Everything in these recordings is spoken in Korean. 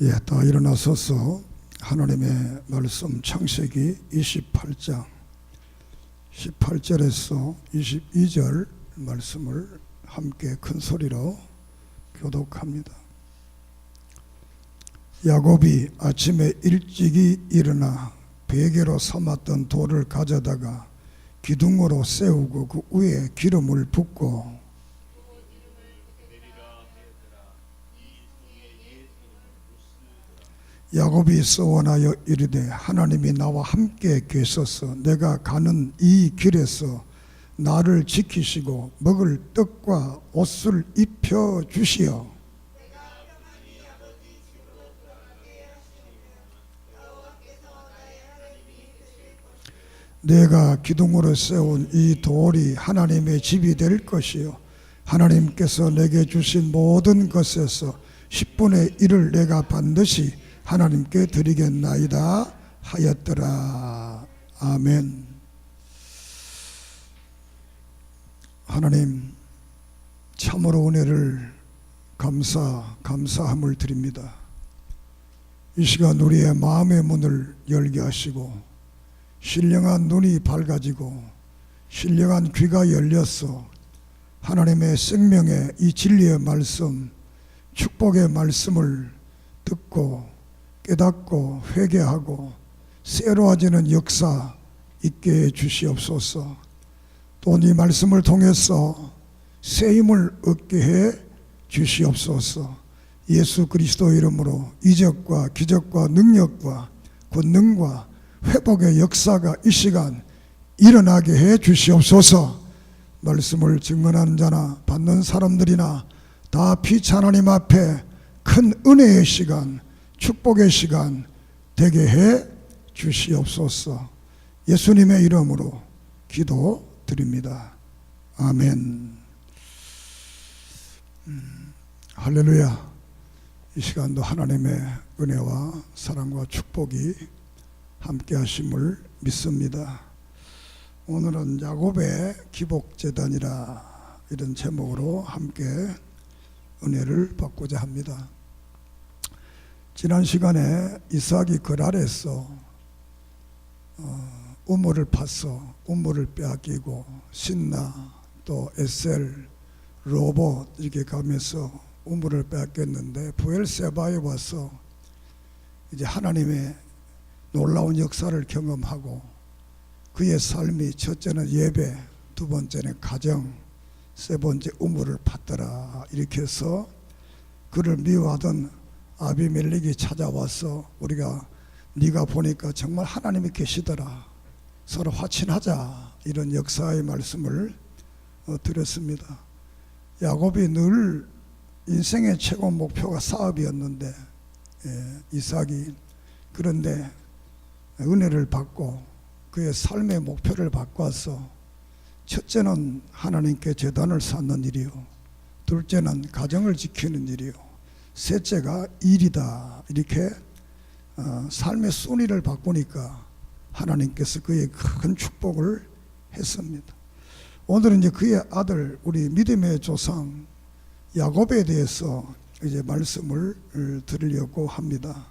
예, 다 일어나서서 하나님의 말씀 창세기 28장 18절에서 22절 말씀을 함께 큰 소리로 교독합니다. 야곱이 아침에 일찍이 일어나 베개로 삼았던 돌을 가져다가 기둥으로 세우고 그 위에 기름을 붓고 야곱이 서원하여 이르되 하나님이 나와 함께 계셔서 내가 가는 이 길에서 나를 지키시고 먹을 떡과 옷을 입혀 주시어 내가 기둥으로 세운 이 돌이 하나님의 집이 될 것이요 하나님께서 내게 주신 모든 것에서 10분의 1을 내가 반드시 하나님께 드리겠나이다 하였더라. 아멘. 하나님 참으로 은혜를 감사함을 드립니다. 이 시간 우리의 마음의 문을 열게 하시고 신령한 눈이 밝아지고 신령한 귀가 열려서 하나님의 생명의 이 진리의 말씀, 축복의 말씀을 듣고 깨닫고 회개하고 새로워지는 역사 있게 해 주시옵소서. 또 이 말씀을 통해서 새 힘을 얻게 해 주시옵소서. 예수 그리스도 이름으로 이적과 기적과 능력과 권능과 회복의 역사가 이 시간 일어나게 해 주시옵소서. 말씀을 증언하는 자나 받는 사람들이나 다 피차 하나님 앞에 큰 은혜의 시간, 축복의 시간 되게 해 주시옵소서. 예수님의 이름으로 기도드립니다. 아멘. 할렐루야. 이 시간도 하나님의 은혜와 사랑과 축복이 함께 하심을 믿습니다. 오늘은 야곱의 기복재단이라 이런 제목으로 함께 은혜를 받고자 합니다. 지난 시간에 이삭이 그랄에서 우물을 파서 우물을 빼앗기고 신나 또 에셀 로봇 이렇게 가면서 우물을 빼앗겼는데 부엘세바에 와서 이제 하나님의 놀라운 역사를 경험하고 그의 삶이 첫째는 예배, 두 번째는 가정, 세 번째 우물을 팠더라. 이렇게 해서 그를 미워하던 아비멜렉이 찾아와서 우리가 네가 보니까 정말 하나님이 계시더라. 서로 화친하자. 이런 역사의 말씀을 드렸습니다. 야곱이 늘 인생의 최고 목표가 사업이었는데 이삭이 그런데 은혜를 받고 그의 삶의 목표를 바꿔서 첫째는 하나님께 제단을 쌓는 일이요, 둘째는 가정을 지키는 일이요, 셋째가 일이다. 이렇게 삶의 순위를 바꾸니까 하나님께서 그의 큰 축복을 했습니다. 오늘은 이제 그의 아들 우리 믿음의 조상 야곱에 대해서 이제 말씀을 드리려고 합니다.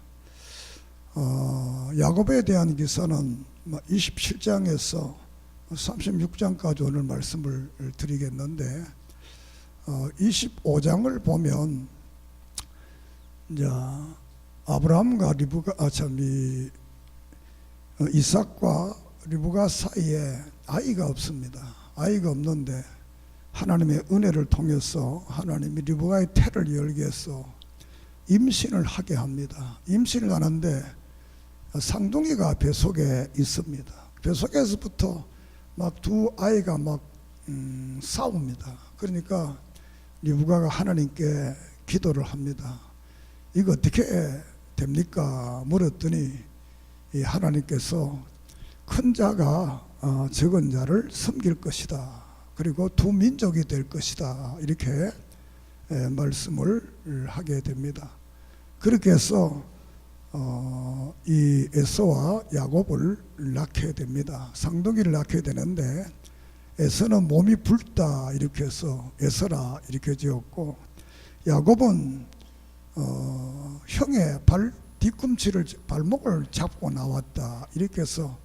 야곱에 대한 기사는 27장에서 36장까지 오늘 말씀을 드리겠는데 25장을 보면 이제 아브라함과 이삭과 리브가 사이에 아이가 없습니다. 아이가 없는데 하나님의 은혜를 통해서 하나님이 리브가의 태를 열게 해서 임신을 하게 합니다. 임신을 하는데 쌍둥이가 뱃속에 있습니다. 뱃속에서부터 막 두 아이가 막 싸웁니다. 그러니까 리브가가 하나님께 기도를 합니다. 이거 어떻게 됩니까? 물었더니 하나님께서 큰 자가 적은 자를 섬길 것이다. 그리고 두 민족이 될 것이다. 이렇게 말씀을 하게 됩니다. 그렇게 해서 이 에서와 야곱을 낳게 됩니다. 쌍둥이를 낳게 되는데 에서는 몸이 붉다 이렇게 해서 에서라 이렇게 지었고 야곱은 형의 뒤꿈치를 발목을 잡고 나왔다 이렇게 해서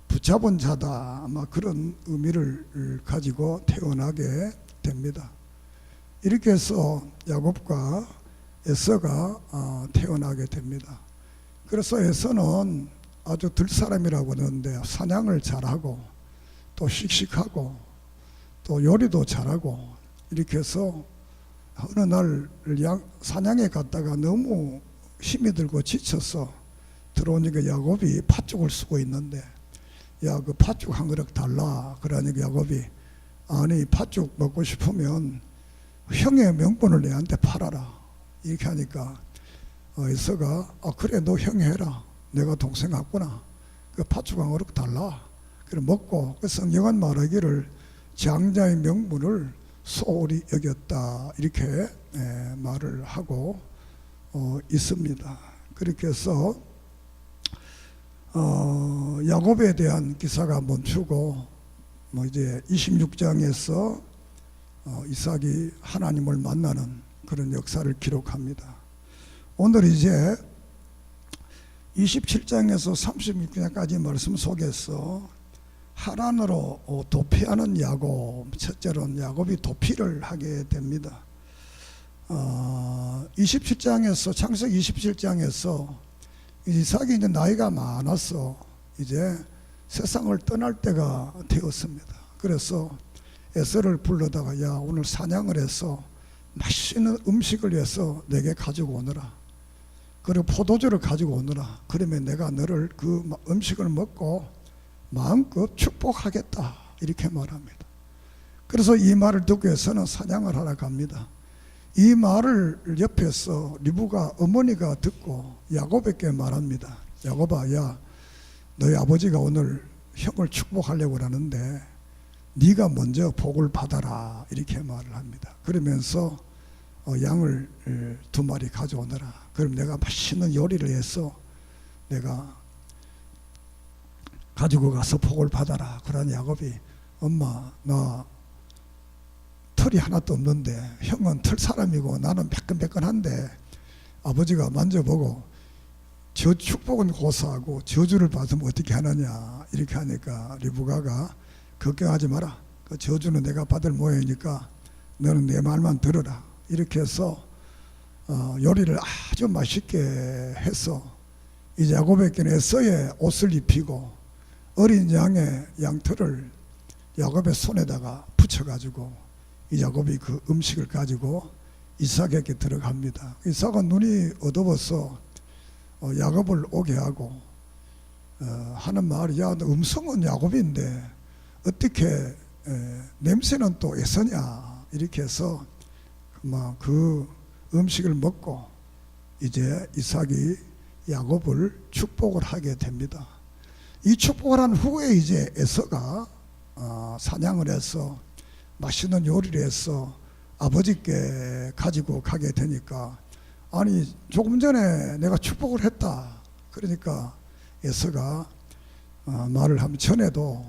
붙잡은 자다 아마 그런 의미를 가지고 태어나게 됩니다. 이렇게 해서 야곱과 에서가 태어나게 됩니다. 그래서 에서는 아주 들사람이라고 하는데 사냥을 잘하고 또 씩씩하고 또 요리도 잘하고 이렇게 해서 어느 날 사냥에 갔다가 너무 힘이 들고 지쳐서 들어오니까 야곱이 팥죽을 쓰고 있는데 야, 그 팥죽 한 그릇 달라. 그러니까 야곱이 아니 팥죽 먹고 싶으면 형의 명분을 내한테 팔아라. 이렇게 하니까 에서가 그래 너 형이 해라. 내가 동생 같구나. 그 팥죽 한 그릇 달라. 그래 먹고 그 성경은 말하기를 장자의 명분을 소홀히 여겼다 이렇게 말을 하고 있습니다. 그렇게 해서 야곱에 대한 기사가 멈추고 이제 26장에서 이삭이 하나님을 만나는 그런 역사를 기록합니다. 오늘 이제 27장에서 36장까지 말씀 속에서 하란으로 도피하는 야곱, 첫째로는 야곱이 도피를 하게 됩니다. 27장에서 창세기 27장에서 이삭이 이제 나이가 많아서 이제 세상을 떠날 때가 되었습니다. 그래서 에서를 불러다가 야 오늘 사냥을 해서 맛있는 음식을 해서 내게 가지고 오너라. 그리고 포도주를 가지고 오너라. 그러면 내가 너를 그 음식을 먹고 마음껏 축복하겠다 이렇게 말합니다. 그래서 이 말을 듣고 에서는 사냥을 하러 갑니다. 이 말을 옆에서 리브가 어머니가 듣고 야곱에게 말합니다. 야곱아, 야, 너희 아버지가 오늘 형을 축복하려고 하는데 네가 먼저 복을 받아라 이렇게 말을 합니다. 그러면서 양을 2마리 가져오너라. 그럼 내가 맛있는 요리를 해서 내가 가지고 가서 복을 받아라. 그러니 야곱이 엄마 나 털이 하나도 없는데 형은 털 사람이고 나는 매끈매끈한데 아버지가 만져보고 저 축복은 고사하고 저주를 받으면 어떻게 하느냐 이렇게 하니까 리브가가 걱정하지 마라. 그 저주는 내가 받을 모양이니까 너는 내 말만 들어라. 이렇게 해서 요리를 아주 맛있게 해서 이제 야곱에게는 에서의 옷을 입히고 어린 양의 양털을 야곱의 손에다가 붙여가지고 이 야곱이 그 음식을 가지고 이삭에게 들어갑니다. 이삭은 눈이 어두워서 야곱을 오게 하고 하는 말이 야, 너 음성은 야곱인데 어떻게 냄새는 또 에서냐 이렇게 해서 그 음식을 먹고 이제 이삭이 야곱을 축복을 하게 됩니다. 이 축복을 한 후에 이제 에서가 사냥을 해서 맛있는 요리를 해서 아버지께 가지고 가게 되니까 아니 조금 전에 내가 축복을 했다. 그러니까 에서가 말을 하면 전에도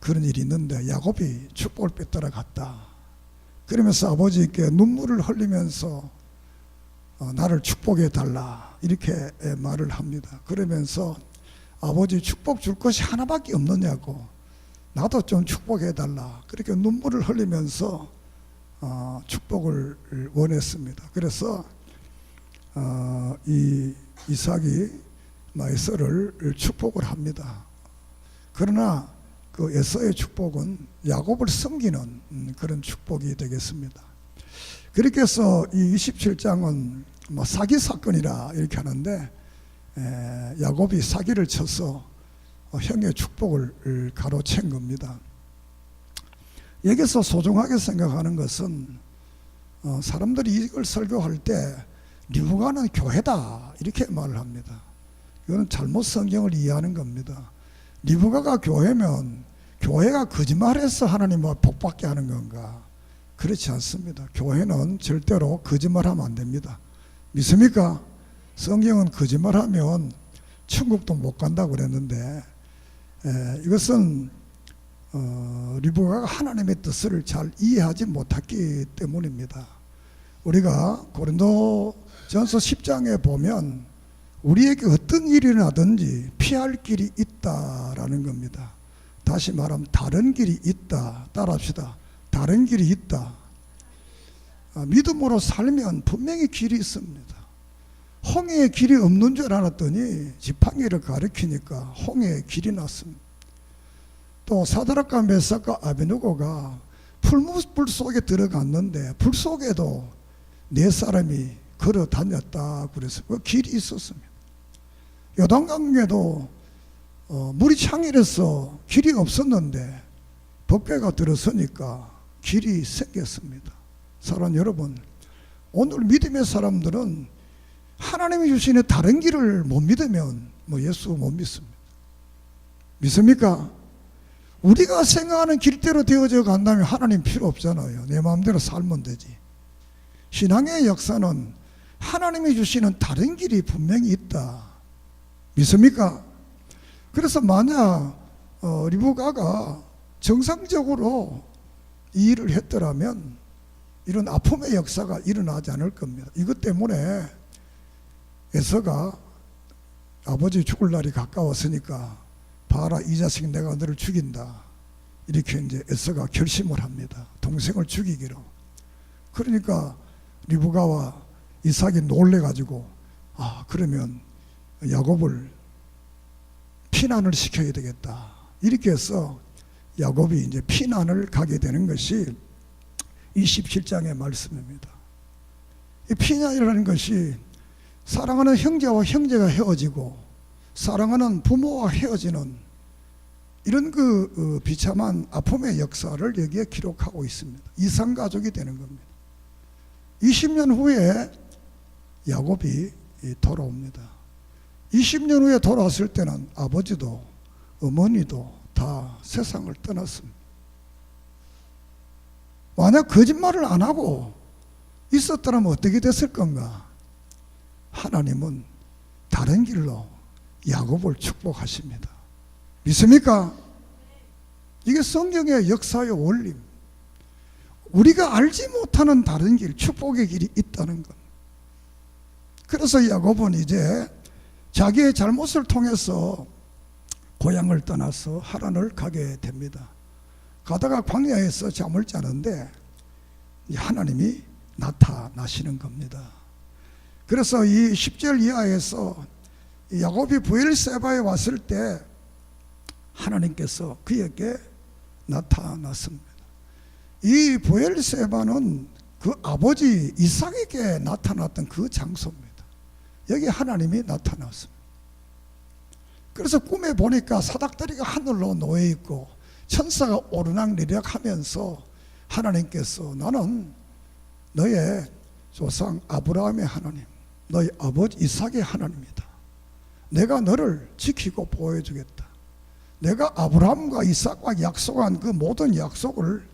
그런 일이 있는데 야곱이 축복을 뺏더라 갔다. 그러면서 아버지께 눈물을 흘리면서 나를 축복해 달라 이렇게 말을 합니다. 그러면서 아버지 축복 줄 것이 하나밖에 없느냐고 나도 좀 축복해 달라 그렇게 눈물을 흘리면서 축복을 원했습니다. 그래서 이 이삭이 에서를 축복을 합니다. 그러나 그 에서의 축복은 야곱을 섬기는 그런 축복이 되겠습니다. 그렇게 해서 이 27장은 사기 사건이라 이렇게 하는데 야곱이 사기를 쳐서 형의 축복을 가로챈 겁니다. 여기서 소중하게 생각하는 것은 사람들이 이걸 설교할 때 리브가는 교회다 이렇게 말을 합니다. 이거는 잘못 성경을 이해하는 겁니다. 리브가가 교회면 교회가 거짓말해서 하나님과 복받게 하는 건가? 그렇지 않습니다. 교회는 절대로 거짓말하면 안 됩니다. 믿습니까? 성경은 거짓말하면 천국도 못 간다고 그랬는데 이것은 리브가가 하나님의 뜻을 잘 이해하지 못했기 때문입니다. 우리가 고린도서 전서 10장에 보면 우리에게 어떤 일이 일어나든지 피할 길이 있다라는 겁니다. 다시 말하면 다른 길이 있다. 따라합시다. 다른 길이 있다. 믿음으로 살면 분명히 길이 있습니다. 홍해에 길이 없는 줄 알았더니 지팡이를 가리키니까 홍해에 길이 났습니다. 또 사드락과 메삭과 아베느고가 풀무불 속에 들어갔는데 불 속에도 네 사람이 걸어 다녔다 그래서 그 길이 있었습니다. 요단강에도 물이 창일해서 길이 없었는데 법궤가 들어서니까 길이 생겼습니다. 사랑하는 여러분, 오늘 믿음의 사람들은 하나님이 주시는 다른 길을 못 믿으면 예수 못 믿습니다. 믿습니까? 우리가 생각하는 길대로 되어져 간다면 하나님 필요 없잖아요. 내 마음대로 살면 되지. 신앙의 역사는 하나님이 주시는 다른 길이 분명히 있다. 믿습니까? 그래서 만약 리브가가 정상적으로 이 일을 했더라면 이런 아픔의 역사가 일어나지 않을 겁니다. 이것 때문에 에서가 아버지 죽을 날이 가까웠으니까 봐라, 이 자식 내가 너를 죽인다. 이렇게 이제 에서가 결심을 합니다. 동생을 죽이기로. 그러니까 리브가와 이삭이 놀래가지고 그러면 야곱을 피난을 시켜야 되겠다. 이렇게 해서 야곱이 이제 피난을 가게 되는 것이 27장의 말씀입니다. 이 피난이라는 것이 사랑하는 형제와 형제가 헤어지고 사랑하는 부모와 헤어지는 이런 그 비참한 아픔의 역사를 여기에 기록하고 있습니다. 이산가족이 되는 겁니다. 20년 후에 야곱이 돌아옵니다. 20년 후에 돌아왔을 때는 아버지도 어머니도 다 세상을 떠났습니다. 만약 거짓말을 안 하고 있었더라면 어떻게 됐을 건가? 하나님은 다른 길로 야곱을 축복하십니다. 믿습니까? 이게 성경의 역사의 원리. 우리가 알지 못하는 다른 길, 축복의 길이 있다는 것. 그래서 야곱은 이제 자기의 잘못을 통해서 고향을 떠나서 하란을 가게 됩니다. 가다가 광야에서 잠을 자는데 하나님이 나타나시는 겁니다. 그래서 이 10절 이하에서 야곱이 브엘세바에 왔을 때 하나님께서 그에게 나타났습니다. 이 브엘세바는 그 아버지 이삭에게 나타났던 그 장소입니다. 여기 하나님이 나타났습니다. 그래서 꿈에 보니까 사닥다리가 하늘로 놓여있고 천사가 오르락내리락 하면서 하나님께서 나는 너의 조상 아브라함의 하나님, 너의 아버지 이삭의 하나님이다. 내가 너를 지키고 보호해주겠다. 내가 아브라함과 이삭과 약속한 그 모든 약속을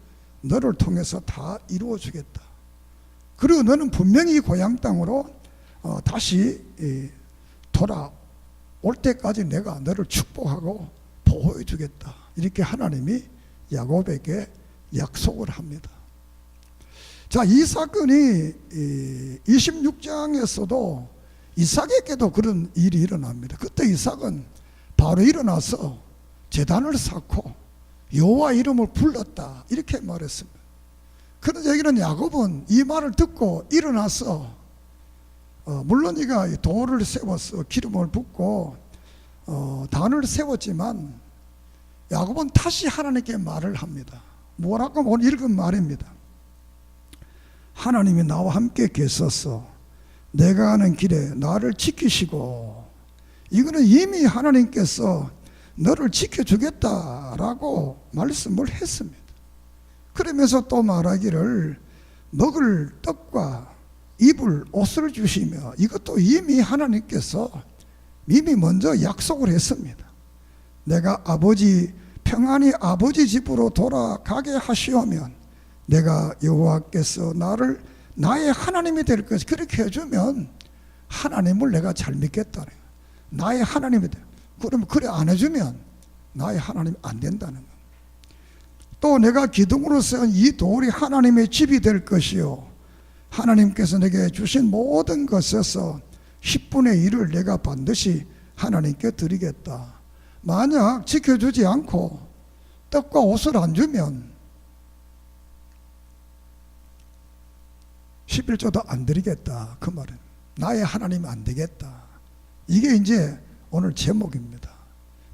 너를 통해서 다 이루어주겠다. 그리고 너는 분명히 고향 땅으로 다시 돌아올 때까지 내가 너를 축복하고 보호해주겠다. 이렇게 하나님이 야곱에게 약속을 합니다. 자, 이 사건이 26장에서도 이삭에게도 그런 일이 일어납니다. 그때 이삭은 바로 일어나서 제단을 쌓고 여호와 이름을 불렀다 이렇게 말했습니다. 그런 얘기는 야곱은 이 말을 듣고 일어나서 물론 이가 돌을 세워서 기름을 붓고 단을 세웠지만 야곱은 다시 하나님께 말을 합니다. 뭐라고 오늘 읽은 말입니다. 하나님이 나와 함께 계셔서 내가 가는 길에 나를 지키시고, 이거는 이미 하나님께서 너를 지켜주겠다라고 말씀을 했습니다. 그러면서 또 말하기를 먹을 떡과 입을 옷을 주시며, 이것도 이미 하나님께서 이미 먼저 약속을 했습니다. 내가 평안히 아버지 집으로 돌아가게 하시오면 내가 여호와께서 나의 하나님이 될 것이, 그렇게 해주면 하나님을 내가 잘 믿겠다. 나의 하나님이 돼. 그러면 그래 안 해주면 나의 하나님이 안 된다는 것. 또 내가 기둥으로 세운 이 돌이 하나님의 집이 될 것이요 하나님께서 내게 주신 모든 것에서 10분의 1을 내가 반드시 하나님께 드리겠다. 만약 지켜주지 않고 떡과 옷을 안 주면 11조도 안 드리겠다. 그 말은 나의 하나님 안 되겠다. 이게 이제 오늘 제목입니다.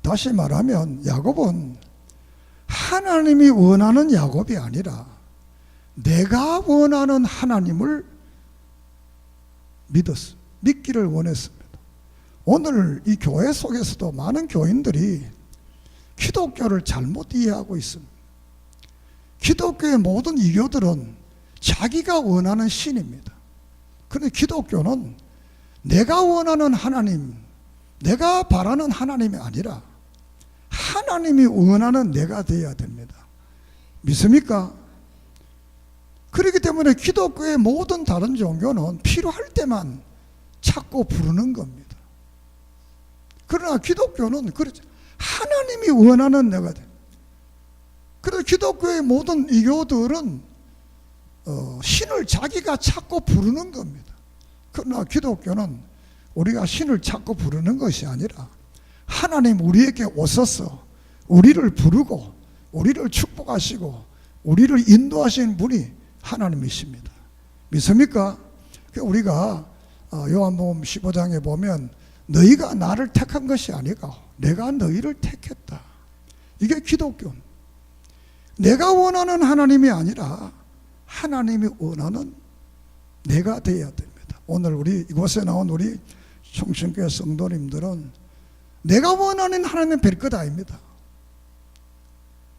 다시 말하면 야곱은 하나님이 원하는 야곱이 아니라 내가 원하는 하나님을 믿기를 원했습니다. 오늘 이 교회 속에서도 많은 교인들이 기독교를 잘못 이해하고 있습니다. 기독교의 모든 이교들은 자기가 원하는 신입니다. 그런데 기독교는 내가 원하는 하나님, 내가 바라는 하나님이 아니라 하나님이 원하는 내가 되어야 됩니다. 믿습니까? 그렇기 때문에 기독교의 모든 다른 종교는 필요할 때만 찾고 부르는 겁니다. 그러나 기독교는 그렇죠. 하나님이 원하는 내가 돼. 그래서 기독교의 모든 이교들은 신을 자기가 찾고 부르는 겁니다. 그러나 기독교는 우리가 신을 찾고 부르는 것이 아니라 하나님 우리에게 오셔서 우리를 부르고 우리를 축복하시고 우리를 인도하시는 분이 하나님이십니다. 믿습니까? 우리가 요한복음 15장에 보면 너희가 나를 택한 것이 아니고 내가 너희를 택했다. 이게 기독교. 내가 원하는 하나님이 아니라 하나님이 원하는 내가 되어야 됩니다. 오늘 우리 이곳에 나온 우리 총신교회 성도님들은 내가 원하는 하나님은 별 것 아닙니다.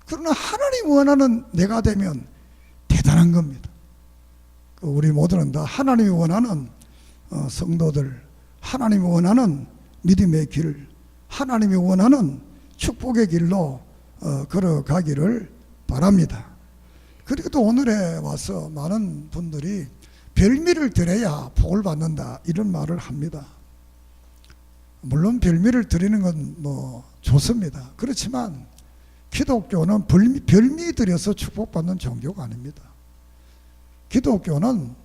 그러나 하나님 원하는 내가 되면 대단한 겁니다. 우리 모두는 다 하나님이 원하는 성도들, 하나님이 원하는 믿음의 길, 하나님이 원하는 축복의 길로 걸어가기를 바랍니다. 그리고 또 오늘에 와서 많은 분들이 별미를 드려야 복을 받는다 이런 말을 합니다. 물론 별미를 드리는 건 좋습니다. 그렇지만 기독교는 별미 드려서 축복받는 종교가 아닙니다. 기독교는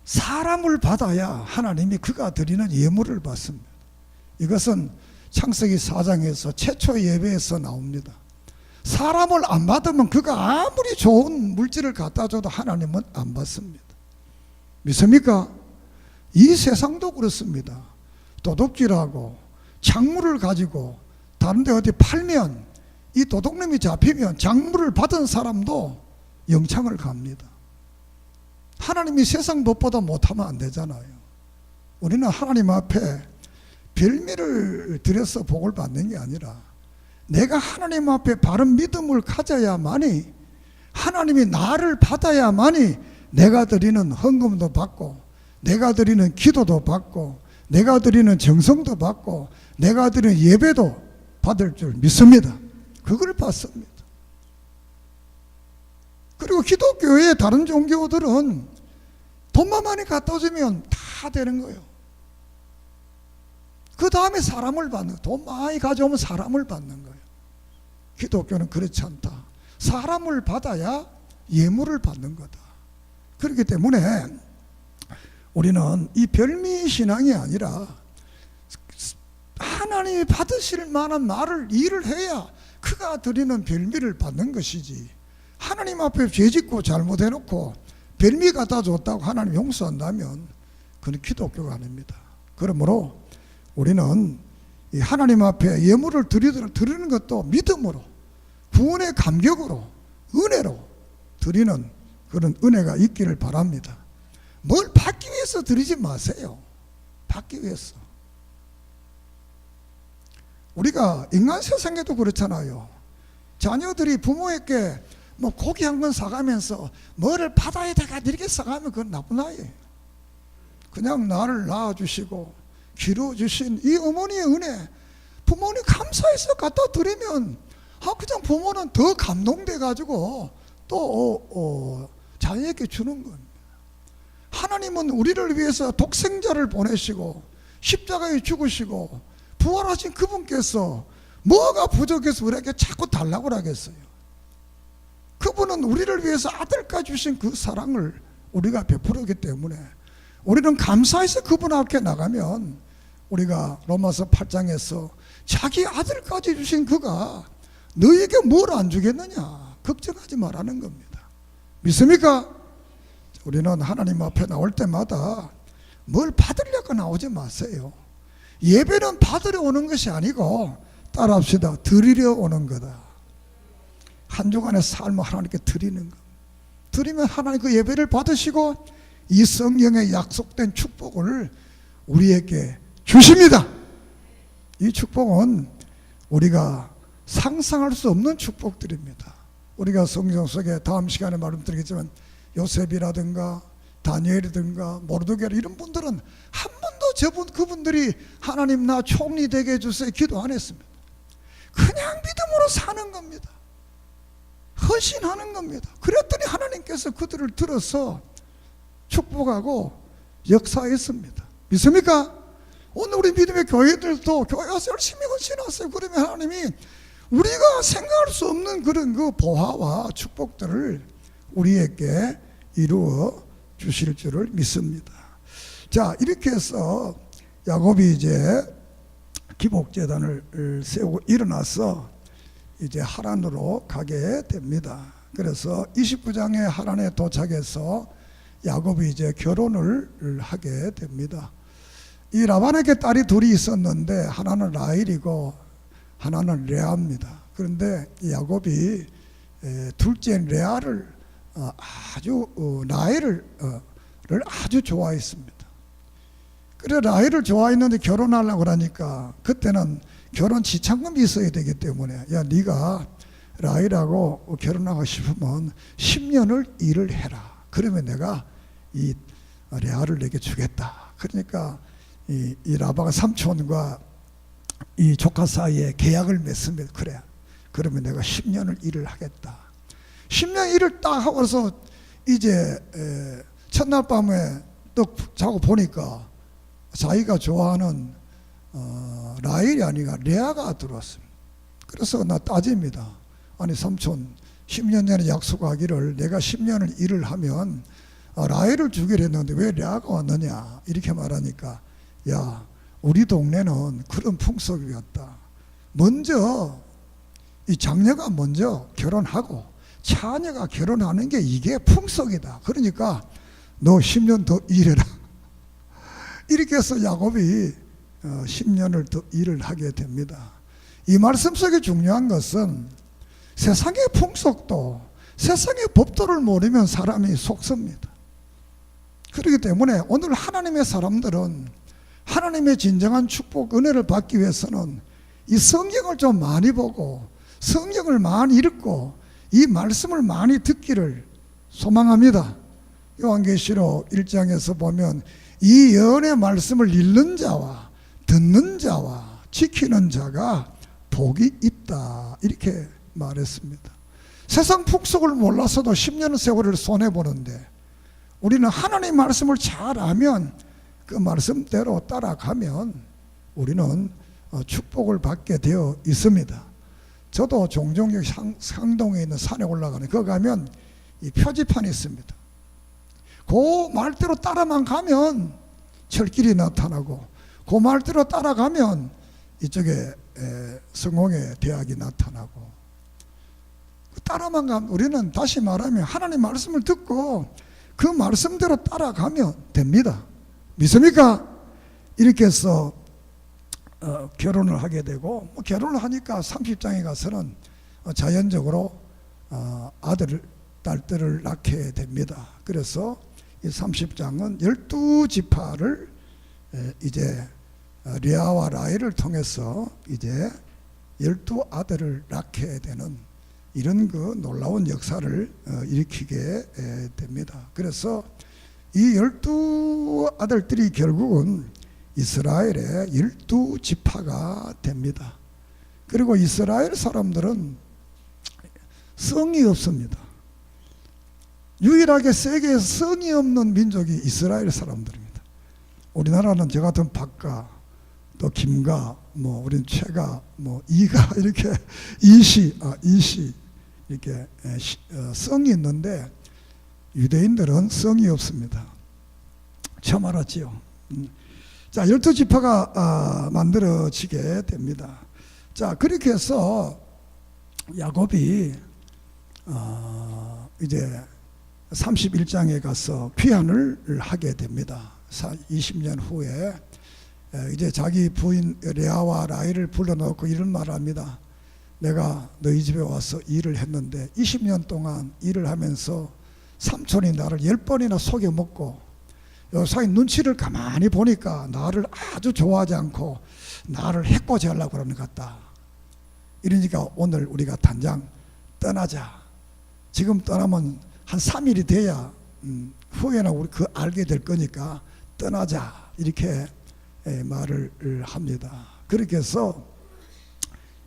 사람을 받아야 하나님이 그가 드리는 예물을 받습니다. 이것은 창세기 4장에서 최초 예배에서 나옵니다. 사람을 안 받으면 그가 아무리 좋은 물질을 갖다 줘도 하나님은 안 받습니다. 믿습니까? 이 세상도 그렇습니다. 도둑질하고 작물을 가지고 다른 데 어디 팔면 이 도둑놈이 잡히면 작물을 받은 사람도 영창을 갑니다. 하나님이 세상 법보다 못하면 안 되잖아요. 우리는 하나님 앞에 별미를 드려서 복을 받는 게 아니라 내가 하나님 앞에 바른 믿음을 가져야만이 하나님이 나를 받아야만이 내가 드리는 헌금도 받고 내가 드리는 기도도 받고 내가 드리는 정성도 받고 내가 드리는 예배도 받을 줄 믿습니다. 그걸 받습니다. 그리고 기독교의 다른 종교들은 돈만 많이 갖다 주면 다 되는 거예요. 그 다음에 사람을 받는 거예요. 돈 많이 가져오면 사람을 받는 거예요. 기독교는 그렇지 않다. 사람을 받아야 예물을 받는 거다. 그렇기 때문에 우리는 이 별미 신앙이 아니라 하나님이 받으실 만한 일을 해야 그가 드리는 별미를 받는 것이지, 하나님 앞에 죄짓고 잘못해놓고 별미 갖다 줬다고 하나님 용서한다면 그건 기독교가 아닙니다. 그러므로 우리는 이 하나님 앞에 예물을 드리는 것도 믿음으로, 구원의 감격으로, 은혜로 드리는 그런 은혜가 있기를 바랍니다. 뭘 받기 위해서 드리지 마세요. 받기 위해서. 우리가 인간 세상에도 그렇잖아요. 자녀들이 부모에게 고기 한 건 사가면서 뭐를 받아야 돼가 이렇게 사가면 그건 나쁜 아이예요. 그냥 나를 낳아주시고 기르주신 이 어머니의 은혜, 부모님 감사해서 갖다 드리면 그냥 부모는 더 감동돼 가지고 또 자녀에게 주는 겁니다. 하나님은 우리를 위해서 독생자를 보내시고 십자가에 죽으시고 부활하신 그분께서 뭐가 부족해서 우리에게 자꾸 달라고 하겠어요. 그분은 우리를 위해서 아들까지 주신 그 사랑을 우리가 베풀었기 때문에 우리는 감사해서 그분 앞에 나가면 우리가 로마서 8장에서 자기 아들까지 주신 그가 너에게 뭘 안 주겠느냐 걱정하지 말라는 겁니다. 믿습니까? 우리는 하나님 앞에 나올 때마다 뭘 받으려고 나오지 마세요. 예배는 받으려 오는 것이 아니고 따라합시다. 드리려 오는 거다. 한 주간의 삶을 하나님께 드리는 것. 드리면 하나님 그 예배를 받으시고 이 성경에 약속된 축복을 우리에게 주십니다. 이 축복은 우리가 상상할 수 없는 축복들입니다. 우리가 성경 속에 다음 시간에 말씀드리겠지만 요셉이라든가 다니엘이든가 모르드게라 이런 분들은 한 번도 그분들이 하나님 나 총리 되게 해주세요 기도 안 했습니다. 그냥 믿음으로 사는 겁니다. 헌신하는 겁니다. 그랬더니 하나님께서 그들을 들어서 축복하고 역사했습니다. 믿습니까? 오늘 우리 믿음의 교회들도 교회 와서 열심히 헌신하세요. 그러면 하나님이 우리가 생각할 수 없는 그런 그 보화와 축복들을 우리에게 이루어 주실 줄을 믿습니다. 자, 이렇게 해서 야곱이 이제 기복재단을 세우고 일어나서 이제 하란으로 가게 됩니다. 그래서 29장의 하란에 도착해서 야곱이 이제 결혼을 하게 됩니다. 이 라반에게 딸이 둘이 있었는데 하나는 라헬이고 하나는 레아입니다. 그런데 야곱이 둘째인 레아를 아주 라헬을 아주 좋아했습니다. 그래 라헬을 좋아했는데 결혼하려고 그러니까 그때는 결혼 지참금이 있어야 되기 때문에 야 네가 라헬하고 결혼하고 싶으면 10년을 일을 해라. 그러면 내가 이 레아를 내게 주겠다. 그러니까 이 라반의 삼촌과 이 조카 사이에 계약을 맺습니다. 그래 그러면 내가 10년을 일을 하겠다. 10년 일을 딱 하고서 이제 첫날 밤에 떡 자고 보니까 자기가 좋아하는 라헬이 아니라 레아가 들어왔습니다. 그래서 나 따집니다. 아니 삼촌 10년 전에 약속하기를 내가 10년을 일을 하면 라헬을 주기로 했는데 왜 레아가 왔느냐 이렇게 말하니까 야 우리 동네는 그런 풍속이었다. 먼저 이 장녀가 먼저 결혼하고 차녀가 결혼하는 게 이게 풍속이다. 그러니까 너 10년 더 일해라. 이렇게 해서 야곱이 10년을 더 일을 하게 됩니다. 이 말씀 속에 중요한 것은 세상의 풍속도 세상의 법도를 모르면 사람이 속습니다. 그렇기 때문에 오늘 하나님의 사람들은 하나님의 진정한 축복 은혜를 받기 위해서는 이 성경을 좀 많이 보고 성경을 많이 읽고 이 말씀을 많이 듣기를 소망합니다. 요한계시록 1장에서 보면 이 예언의 말씀을 읽는 자와 듣는 자와 지키는 자가 복이 있다 이렇게 말했습니다. 세상 풍속을 몰라서도 10년 세월을 손해보는데 우리는 하나님의 말씀을 잘 알면 그 말씀대로 따라가면 우리는 축복을 받게 되어 있습니다. 저도 종종 상동에 있는 산에 올라가는 거기 가면 이 표지판이 있습니다. 그 말대로 따라만 가면 철길이 나타나고 그 말대로 따라가면 이쪽에 성공의 대학이 나타나고 따라만 가면 우리는 다시 말하면 하나님 말씀을 듣고 그 말씀대로 따라가면 됩니다. 믿습니까? 이렇게 해서 결혼을 하게 되고 결혼을 하니까 30장에 가서는 자연적으로 아들 딸들을 낳게 됩니다. 그래서 이 30장은 12지파를 이제 레아와 라헬을 통해서 이제 12아들을 낳게 되는 이런 그 놀라운 역사를 일으키게 됩니다. 그래서 이 12아들들이 결국은 이스라엘의 12지파가 됩니다. 그리고 이스라엘 사람들은 성이 없습니다. 유일하게 세계에 성이 없는 민족이 이스라엘 사람들입니다. 우리나라는 저 같은 박가, 또 김가, 우리는 최가, 이가 이렇게 이시 이렇게 성이 있는데 유대인들은 성이 없습니다. 처음 알았지요. 자, 12지파가 만들어지게 됩니다. 자, 그렇게 해서 야곱이 이제 31장에 가서 귀환을 하게 됩니다. 20년 후에 이제 자기 부인 레아와 라헬을 불러놓고 이런 말을 합니다. 내가 너희 집에 와서 일을 했는데 20년 동안 일을 하면서 삼촌이 나를 10번이나 속여먹고 요 사이 눈치를 가만히 보니까 나를 아주 좋아하지 않고 나를 해코지 하려고 그러는 것 같다. 이러니까 오늘 우리가 당장 떠나자. 지금 떠나면 한 3일이 돼야 후에는 우리 그 알게 될 거니까 떠나자. 이렇게 말을 합니다. 그렇게 해서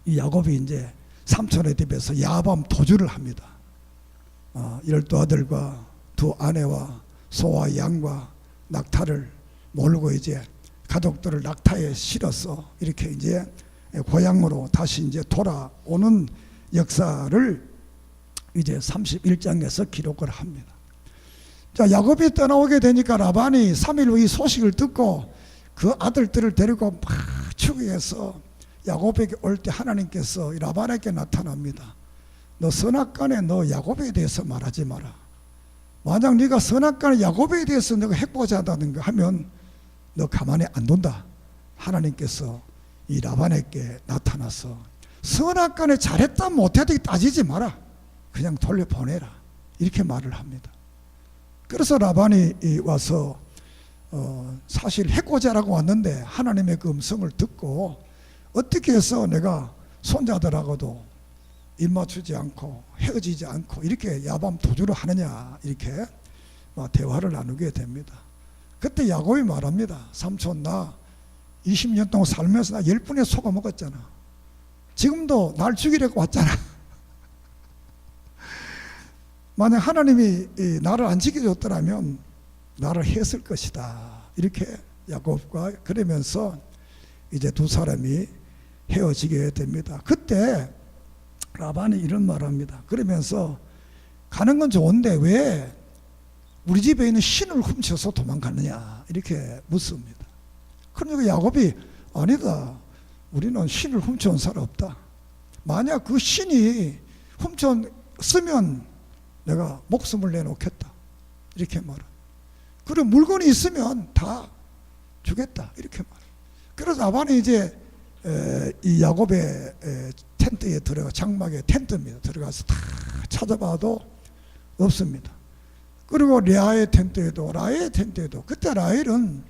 이 야곱이 이제 삼촌의 집에서 야밤 도주를 합니다. 12아들과 2 아내와 소와 양과 낙타를 몰고 이제 가족들을 낙타에 실어서 이렇게 이제 고향으로 다시 이제 돌아오는 역사를 이제 31장에서 기록을 합니다. 자, 야곱이 떠나오게 되니까 라반이 3일 후 이 소식을 듣고 그 아들들을 데리고 막 추격해서 야곱에게 올 때 하나님께서 라반에게 나타납니다. 너 선악간에 너 야곱에 대해서 말하지 마라. 만약 네가 선악간에 야곱에 대해서 너가 해코지한다든가 하면 너 가만히 안 둔다. 하나님께서 이 라반에게 나타나서 선악간에 잘했다 못했다 따지지 마라. 그냥 돌려보내라. 이렇게 말을 합니다. 그래서 라반이 와서 사실 해코지하라고 왔는데 하나님의 그 음성을 듣고 어떻게 해서 내가 손자들하고도 입맞추지 않고 헤어지지 않고 이렇게 야밤 도주를 하느냐 이렇게 대화를 나누게 됩니다. 그때 야곱이 말합니다. 삼촌, 나 20년 동안 살면서 나 10번에 속아 먹었잖아. 지금도 날 죽이려고 왔잖아. 만약 하나님이 나를 안 지켜줬더라면 나를 했을 것이다. 이렇게 야곱과 그러면서 이제 두 사람이 헤어지게 됩니다. 그때 라반이 이런 말을 합니다. 그러면서 가는 건 좋은데 왜 우리 집에 있는 신을 훔쳐서 도망가느냐 이렇게 묻습니다. 그러니까 야곱이 아니다. 우리는 신을 훔쳐온 사람 없다. 만약 그 신이 훔쳤으면 내가 목숨을 내놓겠다. 이렇게 말합니다. 그리고 물건이 있으면 다 주겠다. 이렇게 말합니다. 그래서 라반이 이제 이 야곱의 텐트에 들어가 장막의 텐트입니다. 들어가서 다 찾아봐도 없습니다. 그리고 레아의 텐트에도 라헬의 텐트에도 그때 라헬은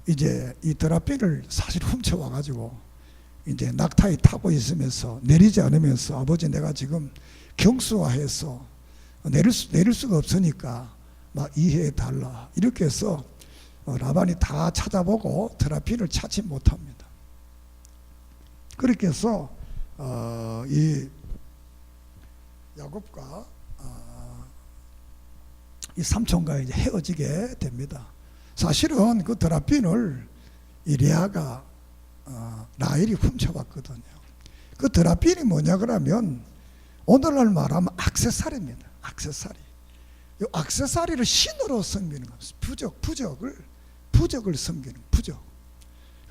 이제 이 드라피를 사실 훔쳐와 가지고 이제 낙타에 타고 있으면서 내리지 않으면서 아버지 내가 지금 경수화해서 내릴 수가 없으니까 막 이해해 달라 이렇게 해서 라반이 다 찾아보고 드라피를 찾지 못합니다. 그렇게 해서 이 야곱과 이 삼촌과 이제 헤어지게 됩니다. 사실은 그 드라핀을 이 레아가 라헬이 훔쳐왔거든요. 그 드라핀이 뭐냐 그러면 오늘날 말하면 액세서리입니다. 액세서리. 이 액세서리를 신으로 섬기는 겁니다. 부적을 섬기는 부적.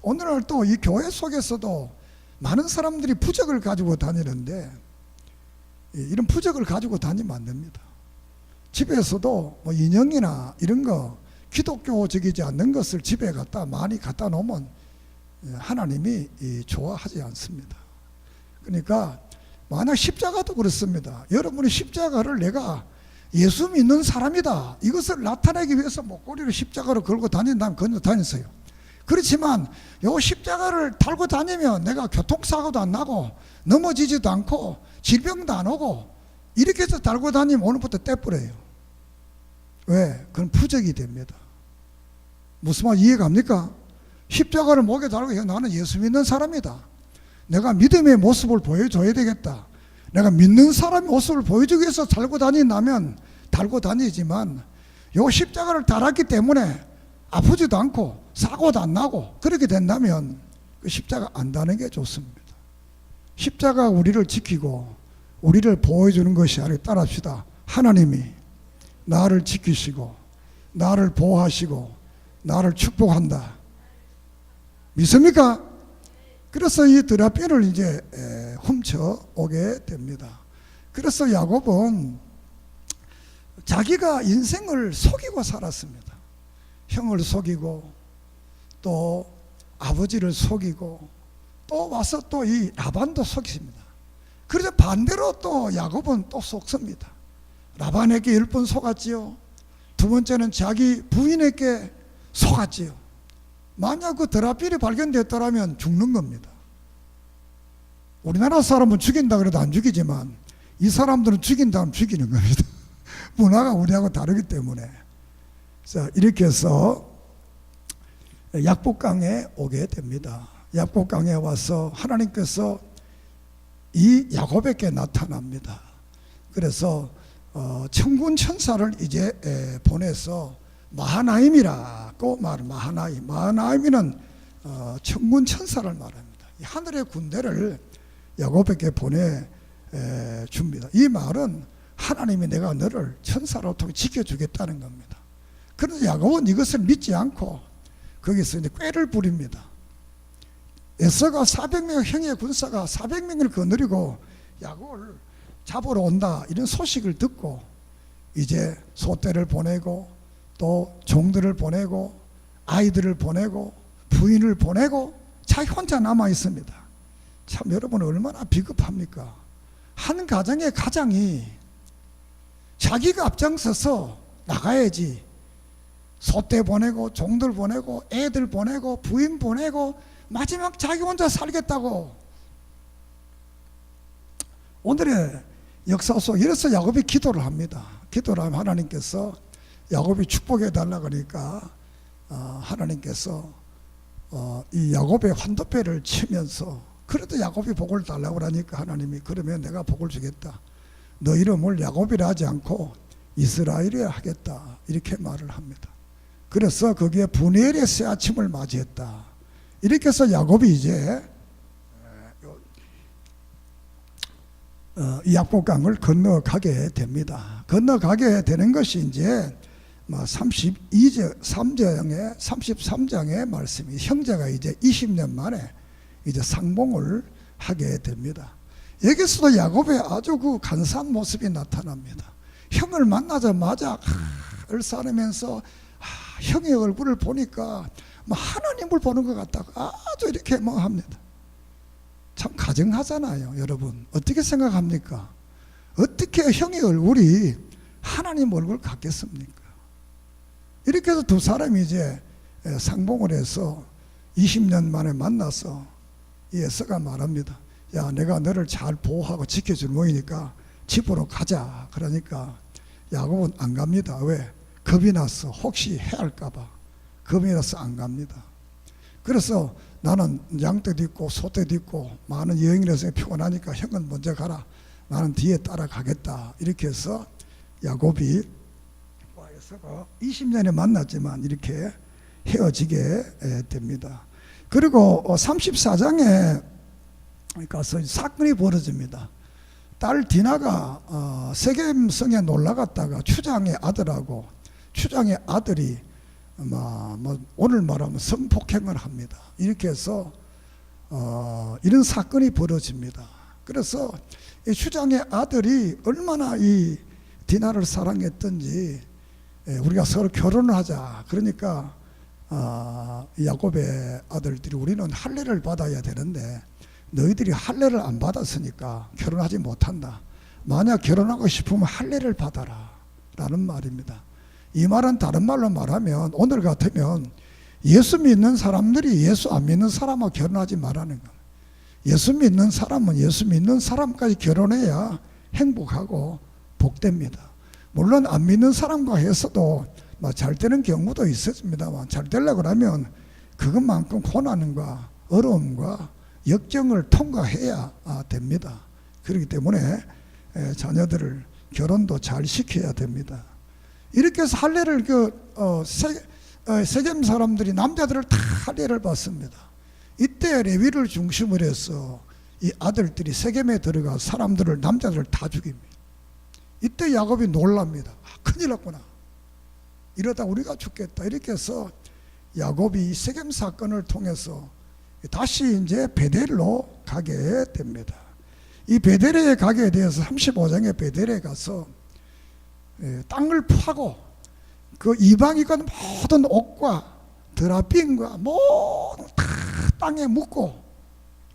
오늘날 또 이 교회 속에서도 많은 사람들이 부적을 가지고 다니는데 이런 부적을 가지고 다니면 안 됩니다. 집에서도 뭐 인형이나 이런 거 기독교적이지 않는 것을 집에 많이 갖다 놓으면 하나님이 좋아하지 않습니다. 그러니까 만약 십자가도 그렇습니다. 여러분이 십자가를 내가 예수 믿는 사람이다 이것을 나타내기 위해서 목걸이를 십자가로 걸고 다닌다면 걸고 다녔어요. 그렇지만 요 십자가를 달고 다니면 내가 교통사고도 안 나고 넘어지지도 않고 질병도 안 오고 이렇게 해서 달고 다니면 오늘부터 떼버려요. 왜? 그건 부적이 됩니다. 무슨 말 이해갑니까? 십자가를 목에 달고 나는 예수 믿는 사람이다. 내가 믿음의 모습을 보여줘야 되겠다. 내가 믿는 사람의 모습을 보여주기 위해서 달고 다닌다면 달고 다니지만 요 십자가를 달았기 때문에 아프지도 않고 사고도 안 나고 그렇게 된다면 그 십자가 안 다는 게 좋습니다. 십자가 우리를 지키고 우리를 보호해 주는 것이 아니라 따라합시다. 하나님이 나를 지키시고 나를 보호하시고 나를 축복한다. 믿습니까? 그래서 이 드라핀을 이제 훔쳐오게 됩니다. 그래서 야곱은 자기가 인생을 속이고 살았습니다. 형을 속이고 또 아버지를 속이고 또 와서 또 이 라반도 속입니다. 그래서 반대로 또 야곱은 또 속습니다. 라반에게 10번 속았지요. 두 번째는 자기 부인에게 속았지요. 만약 그 드라필이 발견됐더라면 죽는 겁니다. 우리나라 사람은 죽인다 그래도 안 죽이지만 이 사람들은 죽인다면 죽이는 겁니다. 문화가 우리하고 다르기 때문에. 자, 이렇게 해서 약복강에 오게 됩니다. 약복강에 와서 하나님께서 이 야곱에게 나타납니다. 그래서 천군 천사를 이제 보내서 마하나임이라고 말합니다. 마하나임이는 천군 천사를 말합니다. 하늘의 군대를 야곱에게 보내줍니다. 이 말은 하나님이 내가 너를 천사로 통해 지켜주겠다는 겁니다. 그래서 야곱은 이것을 믿지 않고 거기서 이제 꾀를 부립니다. 에서가 400명, 형의 군사가 400명을 거느리고 야곱을 잡으러 온다, 이런 소식을 듣고 이제 소떼를 보내고 또 종들을 보내고 아이들을 보내고 부인을 보내고 자기 혼자 남아 있습니다. 참 여러분 얼마나 비겁합니까? 한 가정의 가장이 자기가 앞장서서 나가야지 소떼 보내고 종들 보내고 애들 보내고 부인 보내고 마지막 자기 혼자 살겠다고. 오늘의 역사 속 이래서 야곱이 기도를 합니다. 기도를 하면 하나님께서 야곱이 축복해 달라 그러니까 하나님께서 이 야곱의 환도패를 치면서 그래도 야곱이 복을 달라고 하니까 하나님이 그러면 내가 복을 주겠다. 너 이름을 야곱이라 하지 않고 이스라엘이라 하겠다. 이렇게 말을 합니다. 그래서 거기에 분해엘의 새 아침을 맞이했다. 이렇게 해서 야곱이 이제 이 약복강을 건너가게 됩니다. 건너가게 되는 것이 이제 33장의 말씀이 형제가 이제 20년 만에 이제 상봉을 하게 됩니다. 여기서도 야곱의 아주 그 간사한 모습이 나타납니다. 형을 만나자마자 얼싸르면서 형의 얼굴을 보니까 하나님을 보는 것 같다고 아주 이렇게 합니다. 참 가정하잖아요. 여러분 어떻게 생각합니까? 어떻게 형의 얼굴이 하나님 얼굴 같겠습니까? 이렇게 해서 두 사람이 이제 상봉을 해서 20년 만에 만나서 이 에서가 말합니다. 야, 내가 너를 잘 보호하고 지켜줄 모이니까 집으로 가자. 그러니까 야곱은 안 갑니다. 왜? 겁이 나서 혹시 해할까 봐 겁이 나서 안 갑니다. 그래서 나는 양떼도 있고 소떼도 있고 많은 여행을 해서 피곤하니까 형은 먼저 가라. 나는 뒤에 따라가겠다. 이렇게 해서 야곱이 20년에 만났지만 이렇게 헤어지게 됩니다. 그리고 34장에 가서 사건이 벌어집니다. 딸 디나가 세겜성에 놀러 갔다가 추장의 아들하고 추장의 아들이 오늘 말하면 성폭행을 합니다. 이렇게 해서 이런 사건이 벌어집니다. 그래서 이 추장의 아들이 얼마나 이 디나를 사랑했던지 우리가 서로 결혼을 하자. 그러니까 야곱의 아들들이 우리는 할례를 받아야 되는데 너희들이 할례를 안 받았으니까 결혼하지 못한다. 만약 결혼하고 싶으면 할례를 받아라 라는 말입니다. 이 말은 다른 말로 말하면 오늘 같으면 예수 믿는 사람들이 예수 안 믿는 사람하고 결혼하지 말라는 거예요. 예수 믿는 사람은 예수 믿는 사람까지 결혼해야 행복하고 복됩니다. 물론 안 믿는 사람과 해서도 잘 되는 경우도 있었습니다만 잘 되려고 하면 그것만큼 고난과 어려움과 역경을 통과해야 됩니다. 그렇기 때문에 자녀들을 결혼도 잘 시켜야 됩니다. 이렇게 해서 할례를 세겜 사람들이 남자들을 다 할례를 받습니다. 이때 레위를 중심으로 해서 이 아들들이 세겜에 들어가 사람들을 남자들을 다 죽입니다. 이때 야곱이 놀랍니다. 큰일 났구나. 이러다 우리가 죽겠다. 이렇게 해서 야곱이 세겜 사건을 통해서 다시 이제 베델로 가게 됩니다. 이 베델에 가게 되어서 35장의 베델에 가서 땅을 파고 그 이방이건 모든 옷과 드라핀과 모든 다 땅에 묻고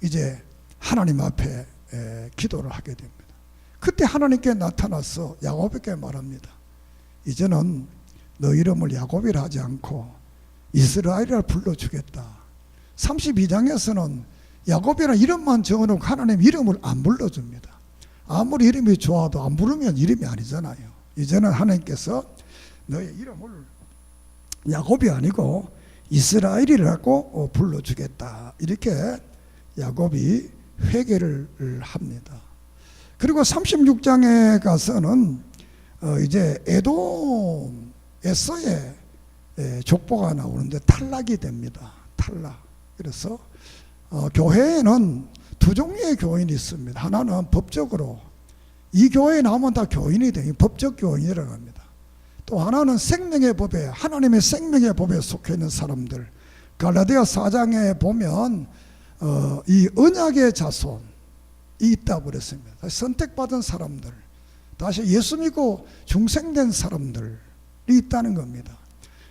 이제 하나님 앞에 기도를 하게 됩니다. 그때 하나님께 나타나서 야곱에게 말합니다. 이제는 너 이름을 야곱이라 하지 않고 이스라엘이라 불러주겠다. 32장에서는 야곱이라 이름만 정해놓고 하나님 이름을 안 불러줍니다. 아무리 이름이 좋아도 안 부르면 이름이 아니잖아요. 이제는 하나님께서 너의 이름을 야곱이 아니고 이스라엘이라고 불러주겠다. 이렇게 야곱이 회개를 합니다. 그리고 36장에 가서는 이제 에돔에서의 족보가 나오는데 탈락이 됩니다. 탈락. 그래서 교회에는 두 종류의 교인이 있습니다. 하나는 법적으로 이 교회에 나오면 다 교인이 돼요. 법적 교인이라고 합니다. 또 하나는 생명의 법에, 하나님의 생명의 법에 속해 있는 사람들. 갈라디아 4장에 보면 이 언약의 자손이 있다고 그랬습니다. 선택받은 사람들, 다시 예수 믿고 중생된 사람들이 있다는 겁니다.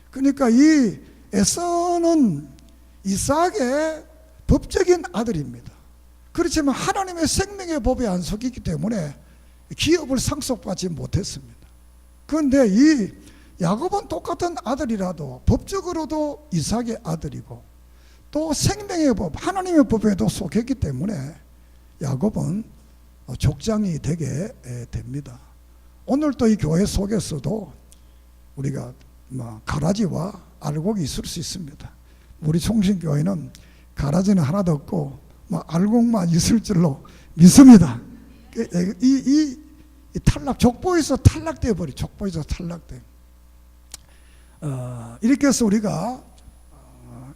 그러니까 이 에서는 이삭의 법적인 아들입니다. 그렇지만 하나님의 생명의 법에 안 속이기 때문에 기업을 상속받지 못했습니다. 그런데 이 야곱은 똑같은 아들이라도 법적으로도 이삭의 아들이고 또 생명의 법, 하나님의 법에도 속했기 때문에 야곱은 족장이 되게 됩니다. 오늘도 이 교회 속에서도 우리가 가라지와 알곡이 있을 수 있습니다. 우리 총신교회는 가라지는 하나도 없고 알곡만 있을 줄로 믿습니다. 이 탈락, 족보에서 탈락되어 버리, 족보에서 탈락돼. 이렇게 해서 우리가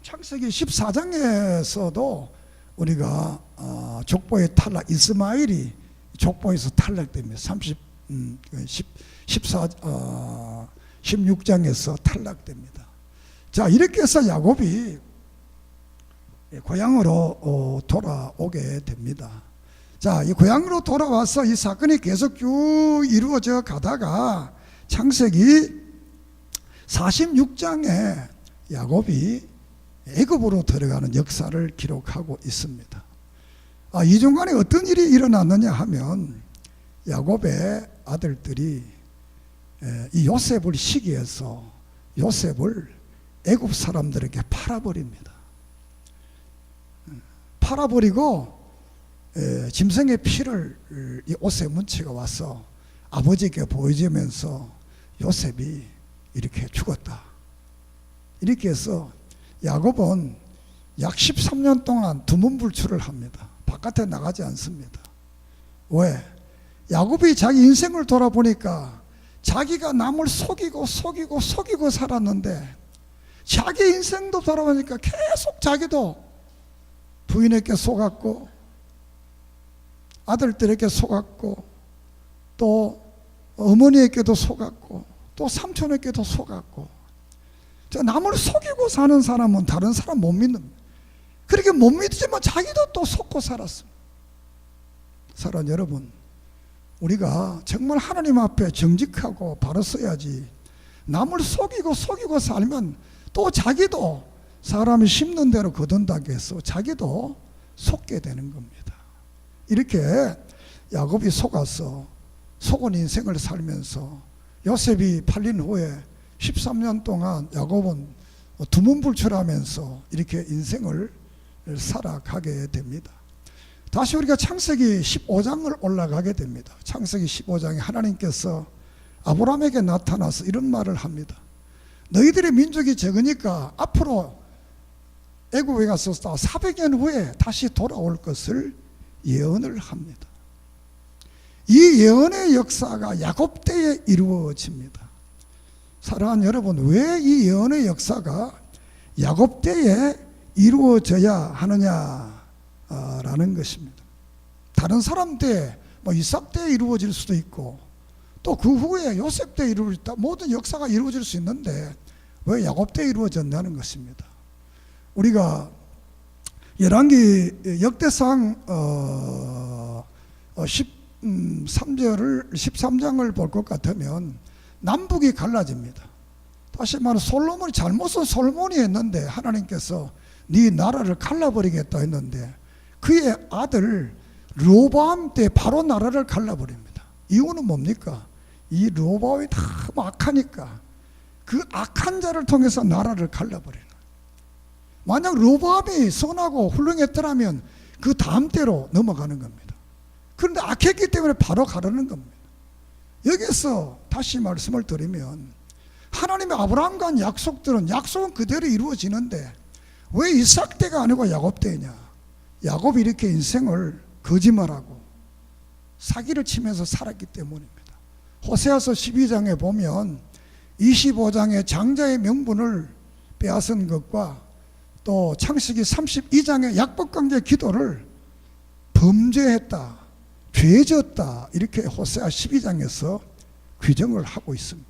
창세기 14장에서도 우리가 족보의 탈락, 이스마엘이 족보에서 탈락됩니다. 16장에서 탈락됩니다. 자, 이렇게 해서 야곱이 고향으로 돌아오게 됩니다. 자, 이 고향으로 돌아와서 이 사건이 계속 쭉 이루어져 가다가 창세기 46장에 야곱이 애굽으로 들어가는 역사를 기록하고 있습니다. 이 중간에 어떤 일이 일어났느냐 하면 야곱의 아들들이 이 요셉을 시기해서 요셉을 애굽 사람들에게 팔아버립니다. 팔아버리고 짐승의 피를 이 옷에 묻히고 와서 아버지에게 보여주면서 요셉이 이렇게 죽었다. 이렇게 해서 야곱은 약 13년 동안 두문불출을 합니다. 바깥에 나가지 않습니다. 왜? 야곱이 자기 인생을 돌아보니까 자기가 남을 속이고 살았는데 자기 인생도 돌아보니까 계속 자기도 부인에게 속았고 아들들에게 속았고 또 어머니에게도 속았고 또 삼촌에게도 속았고 남을 속이고 사는 사람은 다른 사람 못 믿는, 그렇게 못 믿지만 자기도 또 속고 살았습니다. 사랑하는 여러분, 우리가 정말 하나님 앞에 정직하고 바로 서야지 남을 속이고 살면 또 자기도 사람이 심는 대로 거둔다고 해서 자기도 속게 되는 겁니다. 이렇게 야곱이 속아서 속은 인생을 살면서 요셉이 팔린 후에 13년 동안 야곱은 두문불출하면서 이렇게 인생을 살아가게 됩니다. 다시 우리가 창세기 15장을 올라가게 됩니다. 창세기 15장에 하나님께서 아브라함에게 나타나서 이런 말을 합니다. 너희들의 민족이 적으니까 앞으로 애굽에 가서 400년 후에 다시 돌아올 것을 예언을 합니다. 이 예언의 역사가 야곱 때에 이루어집니다. 사랑하는 여러분, 왜 이 예언의 역사가 야곱 때에 이루어져야 하느냐라는 것입니다. 다른 사람 때, 이삭 때에 이루어질 수도 있고 또 그 후에 요셉 때 이루어졌다. 모든 역사가 이루어질 수 있는데 왜 야곱 때 이루어졌냐는 것입니다. 우리가 열왕기 역대상 13장을 볼 것 같으면 남북이 갈라집니다. 다시 말해 솔로몬이 잘못은 솔로몬이 했는데 하나님께서 네 나라를 갈라버리겠다 했는데 그의 아들 르호보암 때 바로 나라를 갈라버립니다. 이유는 뭡니까? 이 르호보암이 너무 악하니까 그 악한 자를 통해서 나라를 갈라버리는 거예요. 만약 르호보암이 선하고 훌륭했더라면 그 다음 때로 넘어가는 겁니다. 그런데 악했기 때문에 바로 가르는 겁니다. 여기서 다시 말씀을 드리면 하나님의 아브라함과 한 약속은 그대로 이루어지는데 왜 이삭 때가 아니고 야곱 때냐? 야곱이 이렇게 인생을 거짓말하고 사기를 치면서 살았기 때문입니다. 호세아서 12장에 보면 25장의 장자의 명분을 빼앗은 것과 또 창세기 32장의 약법강제 기도를 범죄했다, 죄졌다 이렇게 호세아 12장에서 규정을 하고 있습니다.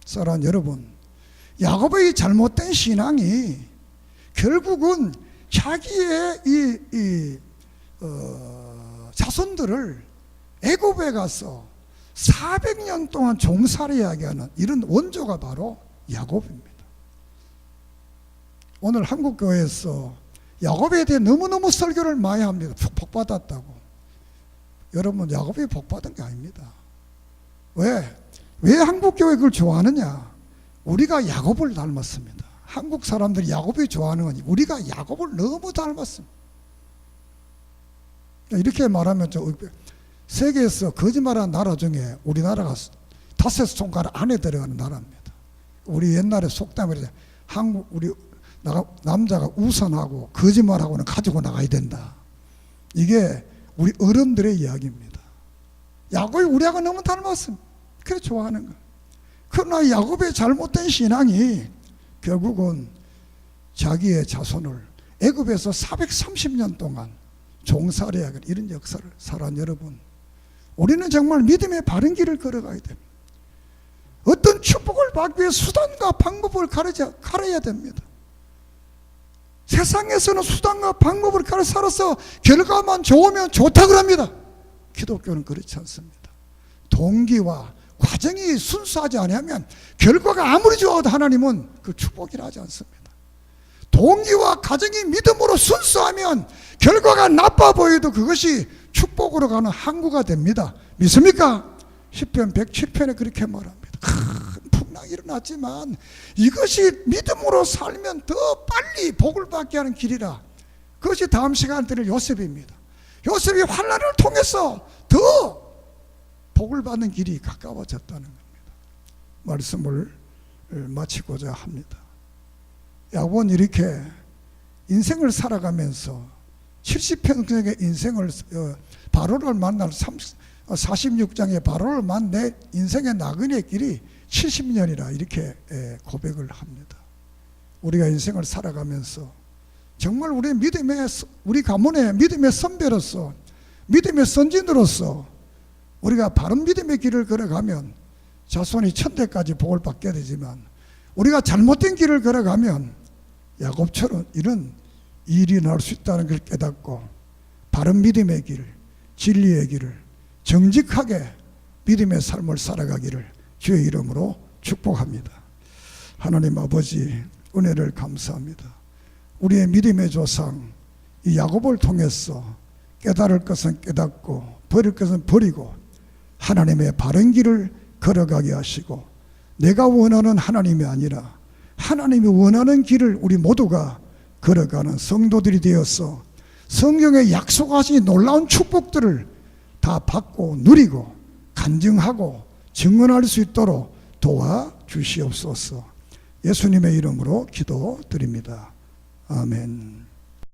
사랑하는 여러분, 야곱의 잘못된 신앙이 결국은 자기의 자손들을 애굽에 가서 400년 동안 종살이하게 하는 이런 원조가 바로 야곱입니다. 오늘 한국교회에서 야곱에 대해 너무너무 설교를 많이 합니다. 복받았다고. 여러분, 야곱이 복받은 게 아닙니다. 왜 한국교회 그걸 좋아하느냐? 우리가 야곱을 닮았습니다. 한국 사람들이 야곱이 좋아하는 건 우리가 야곱을 너무 닮았습니다. 이렇게 말하면 세계에서 거짓말하는 나라 중에 우리나라가 5손가락 안에 들어가는 나라입니다. 우리 옛날에 속담을 한국 우리 남자가 우선하고 거짓말하고는 가지고 나가야 된다. 이게 우리 어른들의 이야기입니다. 야곱이 우리하고 너무 닮았습니다. 그래 좋아하는 거예요. 그러나 야곱의 잘못된 신앙이 결국은 자기의 자손을 애굽에서 430년 동안 종살이하게 이런 역사를 사랑하는 여러분, 우리는 정말 믿음의 바른 길을 걸어가야 됩니다. 어떤 축복을 받기 위해 수단과 방법을 가려야 됩니다. 세상에서는 수단과 방법을 가려 살아서 결과만 좋으면 좋다 그럽니다. 기독교는 그렇지 않습니다. 동기와 과정이 순수하지 않으면 결과가 아무리 좋아도 하나님은 그 축복이라 하지 않습니다. 동기와 과정이 믿음으로 순수하면 결과가 나빠 보여도 그것이 축복으로 가는 항구가 됩니다. 믿습니까? 시편 107편에 그렇게 말합니다. 큰 풍랑이 일어났지만 이것이 믿음으로 살면 더 빨리 복을 받게 하는 길이라. 그것이 다음 시간 드릴 요셉입니다. 요셉이 환난을 통해서 더 복을 받는 길이 가까워졌다는 겁니다. 말씀을 마치고자 합니다. 야곱은 이렇게 인생을 살아가면서 70평생의 인생을 바로를 만날 46장의 바로를 만내 인생의 나그네 길이 70년이라 이렇게 고백을 합니다. 우리가 인생을 살아가면서 정말 우리 가문의 믿음의 선배로서 믿음의 선진으로서 우리가 바른 믿음의 길을 걸어가면 자손이 천대까지 복을 받게 되지만 우리가 잘못된 길을 걸어가면 야곱처럼 이런 일이 날 수 있다는 걸 깨닫고 바른 믿음의 길, 진리의 길을 정직하게 믿음의 삶을 살아가기를 주의 이름으로 축복합니다. 하나님 아버지, 은혜를 감사합니다. 우리의 믿음의 조상 이 야곱을 통해서 깨달을 것은 깨닫고 버릴 것은 버리고 하나님의 바른 길을 걸어가게 하시고 내가 원하는 하나님이 아니라 하나님이 원하는 길을 우리 모두가 걸어가는 성도들이 되어서 성경에 약속하신 놀라운 축복들을 다 받고 누리고 간증하고 증언할 수 있도록 도와주시옵소서. 예수님의 이름으로 기도드립니다. 아멘.